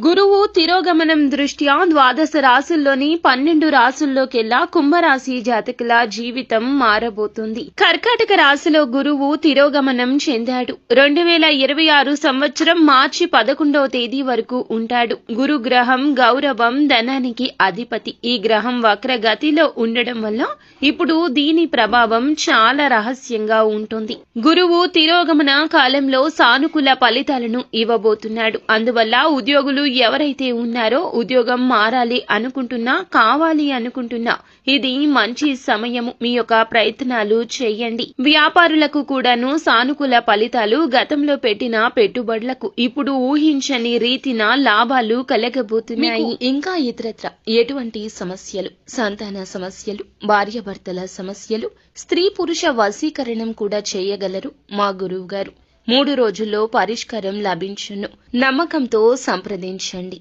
గురువు తిరోగమనం దృష్ట్యా ద్వాదశ రాశుల్లోని 12 రాశుల్లోకెల్లా కుంభరాశి జాతకుల జీవితం మారబోతుంది. కర్కాటక రాశిలో గురువు తిరోగమనం చెందాడు. 2026 సంవత్సరం మార్చి 11వ తేదీ వరకు ఉంటాడు. గురు గ్రహం గౌరవం, ధనానికి అధిపతి. ఈ గ్రహం వక్ర గతిలో ఉండడం వల్ల ఇప్పుడు దీని ప్రభావం చాలా రహస్యంగా ఉంటుంది. గురువు తిరోగమన కాలంలో సానుకూల ఫలితాలను ఇవ్వబోతున్నాడు. అందువల్ల ఉద్యోగులు ఎవరైతే ఉన్నారో ఉద్యోగం మారాలి అనుకుంటున్నా, కావాలి అనుకుంటున్నా ఇది మంచి సమయము. మీ యొక్క ప్రయత్నాలు చేయండి. వ్యాపారులకు కూడాను సానుకూల ఫలితాలు. గతంలో పెట్టిన పెట్టుబడులకు ఇప్పుడు ఊహించని రీతిన లాభాలు కలగబోతున్నాయి. ఇంకా ఇతరత్ర ఎటువంటి సమస్యలు, సంతాన సమస్యలు, భార్యాభర్తల సమస్యలు, స్త్రీ పురుష వశీకరణం కూడా చేయగలరు మా గురువు గారు. 3 రోజుల్లో పరిష్కారం లభించును. నమ్మకంతో సంప్రదించండి.